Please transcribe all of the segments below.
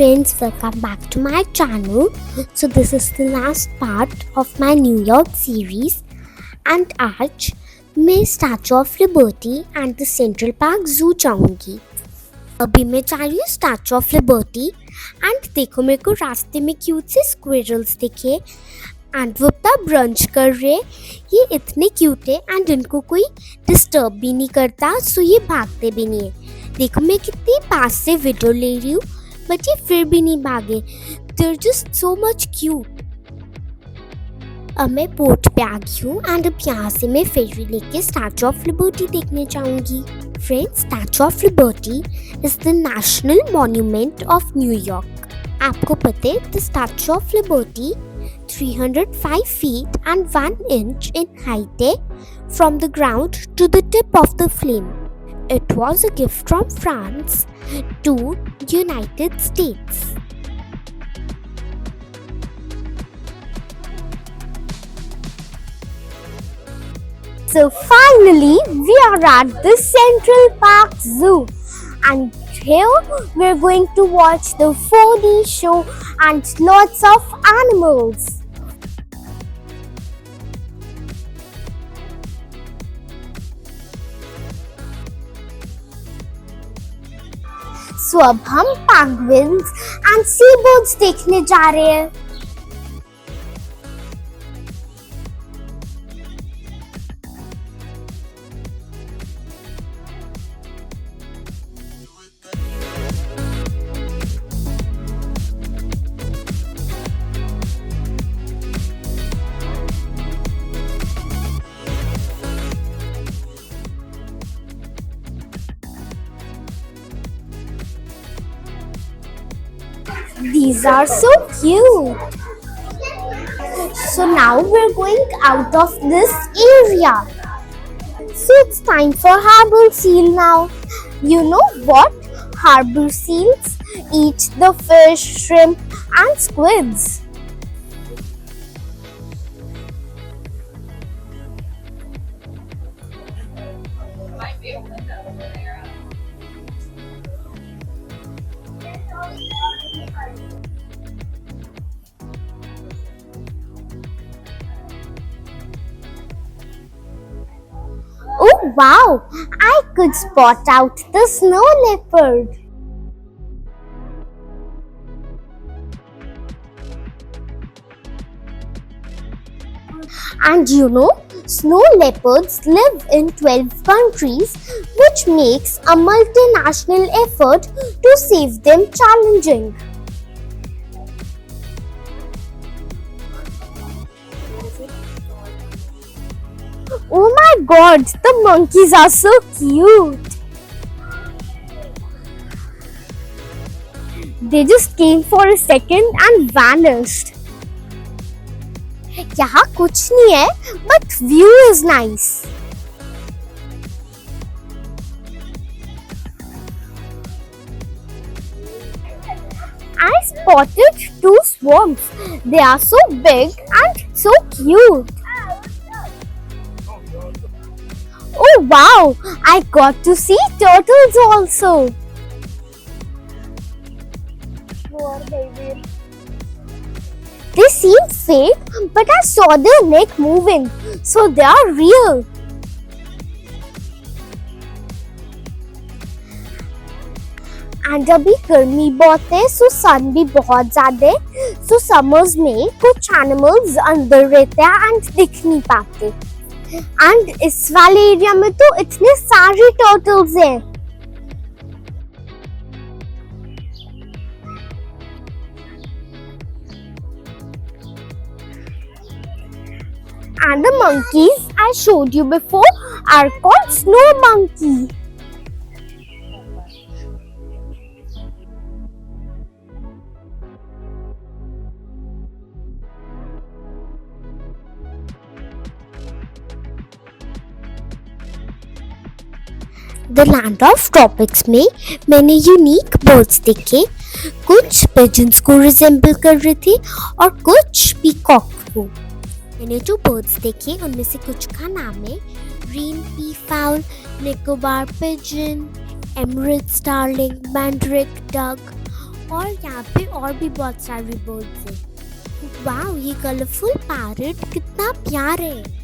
friends, welcome back to my channel. So this is the last part of my New York series and आज मैं statue of liberty and the central park जू जाऊंगी. अभी मैं जा रही हूँ स्टैचू ऑफ लिबर्टी एंड देखो मेरे को रास्ते में क्यूट से स्क्विरल्स दिखे एंड वो अपना ब्रंच कर रहे. ये इतने क्यूट है एंड इनको कोई डिस्टर्ब भी नहीं करता, सो ये भागते भी नहीं है. देखो मैं कितनी पास से वीडियो ले रही हूँ बट ये फिर भी नहीं भागे. They're just so much cute. अब मैं बोट पे आ गई हूँ एंड अब यहाँ से मैं फेरी लेके स्टैचू ऑफ लिबर्टी देखने जाऊंगी. Friends, statue of liberty is the national monument of New York. आपको पता है the statue of liberty 305 feet and 1 inch in height है from the ground to the tip of the flame. It was a gift from France to United States. So finally we are at the Central Park Zoo and here we're going to watch the 4D show and lots of animals. So अब हम penguins and seabirds देखने जा रहे हैं. These are so cute. So now we're going out of this area. So it's time for harbor seal now. You know what? Harbor seals eat the fish, shrimp and squids. Oh wow! I could spot out the snow leopard. And you know, snow leopards live in 12 countries, which makes a multinational effort to save them challenging. Oh my god, the monkeys are so cute. They just came for a second and vanished. यहाँ कुछ नहीं है, but view is nice. I spotted 2 swans. They are so big and so cute. Oh wow! I got to see turtles also. They seem fake, but I saw their neck moving, so they are real. And अभी गर्मी बहुत है, so sun भी बहुत ज़्यादा है, so summers में कुछ animals अंदर रहते हैं and दिख नहीं पाते. एंड इस वाले एरिया में तो इतने सारे टर्टल्स हैं. And the monkeys I showed you before are called snow monkey. The land of tropics में मैंने यूनिक बर्ड्स देखे. कुछ पिजन्स को रिजेंबल कर रहे थे और कुछ पीकॉक को. मैंने जो बर्ड्स देखे उनमें से कुछ का नाम है green peafowl, Nicobar pigeon, emerald starling, mandarin duck और यहाँ पे और भी बहुत सारे बर्ड्स हैं। वाह, ये कलरफुल पैरट कितना प्यारा है।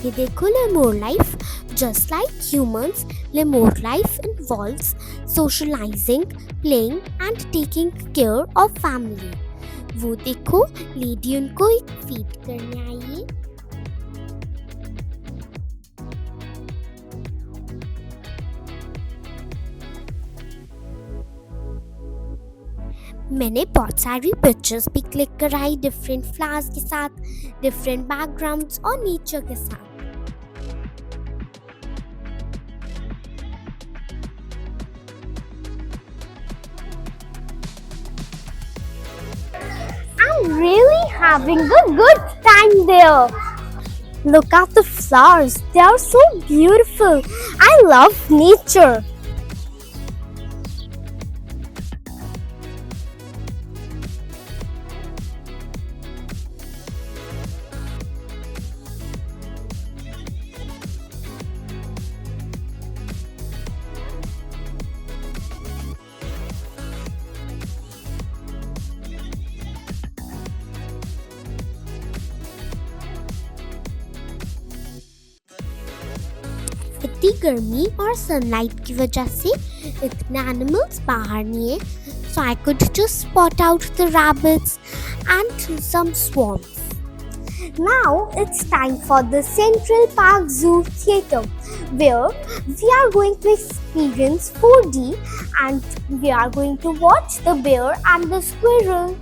ये देखो, lemur life just like humans, lemur life involves socialising, playing and taking care of family. वो देखो, लेडी उनको एक फीड करने आई है। मैंने बहुत सारी पिक्चर्स भी क्लिक कराई डिफरेंट फ्लावर्स के साथ, डिफरेंट बैकग्राउंड्स और नेचर के साथ। I'm really having a good time there. Look at the flowers. They are so beautiful. I love nature. इतनी गर्मी और सनलाइट की वजह से इतने एनिमल्स बाहर नहीं है, so I could just spot out the rabbits and some swans. Now it's time for the Central Park Zoo Theatre, where we are going to experience 4D and we are going to watch the bear and the squirrel.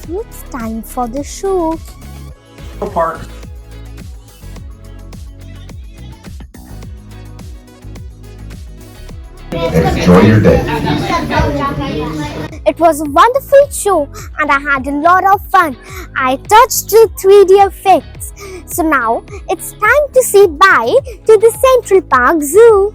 So it's time for the show. Park. Enjoy your day. It was a wonderful show and I had a lot of fun. I touched the 3D effects. So now it's time to say bye to the Central Park Zoo.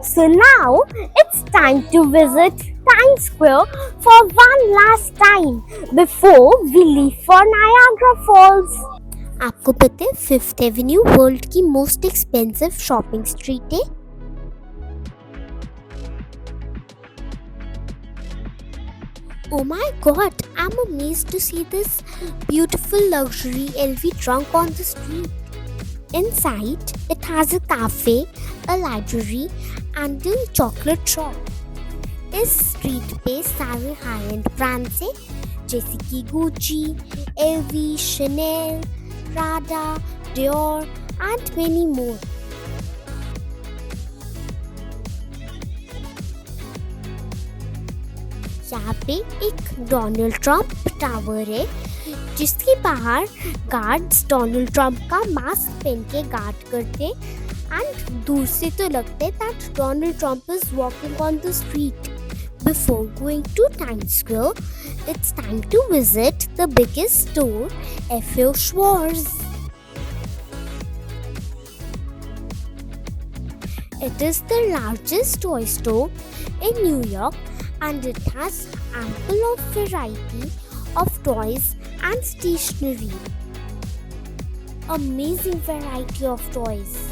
So now it's time to visit Times Square for one last time before we leave for Niagara Falls. आपको पता है fifth Avenue world की most expensive shopping street है? Oh my god, I'm amazed to see this beautiful luxury LV trunk on the street. Inside, it has a cafe, a library and a chocolate shop. इस street पे सारे high and brands हैं जैसे कि Gucci, LV, Chanel, Prada, Dior and many more. यहाँ पे एक Donald Trump tower है जिसके बाहर गार्ड्स डोनाल्ड ट्रम्प का मास्क पहन के गार्ड करते एंड दूर से तो लगता है that Donald Trump is walking on the street. Before going to Times Square, it's time to visit the biggest store, F.A. Schwarz. It is the largest toy store in New York and it has ample of variety of toys and stationery. Amazing variety of toys.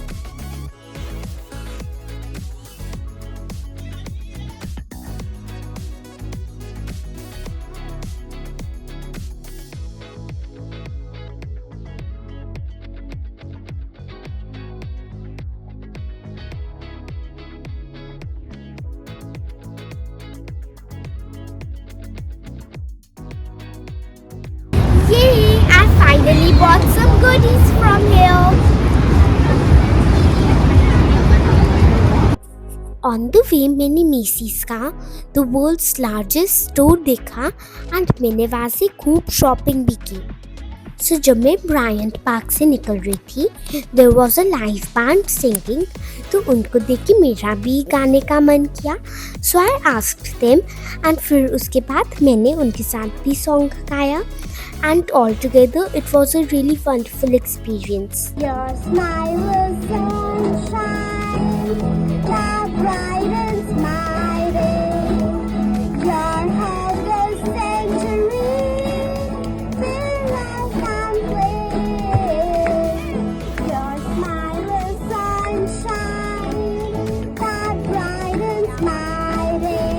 Yay! I finally bought some goodies from here. On the way मैंने Messi's का the world's largest store देखा and मैंने वहाँ से खूब shopping भी की। सो जब मैं ब्रायंट पार्क से निकल रही थी there was a live band singing, तो उनको देख के मेरा भी गाने का मन किया। सो आई आस्क्ड देम एंड फिर उसके बाद मैंने उनके साथ भी सॉन्ग गाया and all together it was a really wonderful experience. Your smile was sunshine that brightens my day. Your head a sanctuary where I can play. Your smile was sunshine that brightens my day.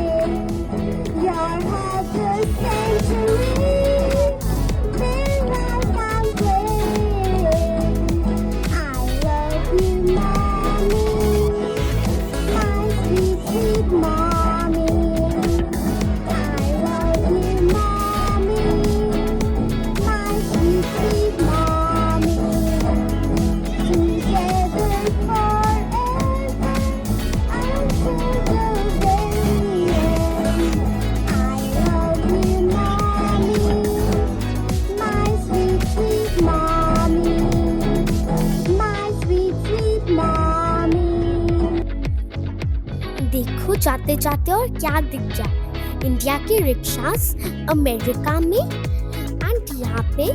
Your head a sanctuary where I can play. I love you, mommy, my sweet, sweet mommy. I love you, mommy, my sweet, sweet mommy. Together forever until the very end. I love you, mommy, my sweet, sweet mommy. My sweet, sweet mommy. देखो जाते जाते और क्या दिख गया, India के rickshaws America में and यहाँ पे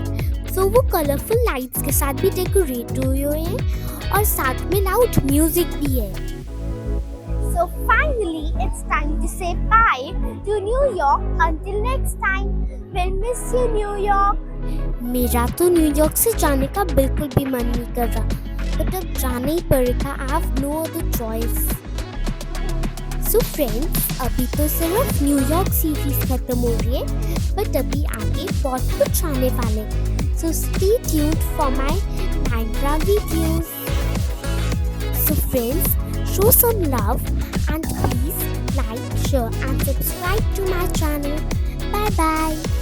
तो वो कलरफुल लाइट्स के साथ भी डेकोरेट हुए हुए हैं और साथ में लाउड म्यूजिक भी है। So finally, it's time to say bye to New York. Until next time, we'll miss you, New York. मेरा तो न्यूयॉर्क से जाने का बिल्कुल भी मन नहीं कर रहा, बट अब जाना ही पड़ेगा। I have no other choice. So friends, अभी तो सिर्फ न्यूयॉर्क सीरीज खत्म हो रही है, बट अभी आगे बहुत कुछ आने वाले। So stay tuned for my Niagara videos. So friends, show some love and please like, share and subscribe to my channel. Bye bye.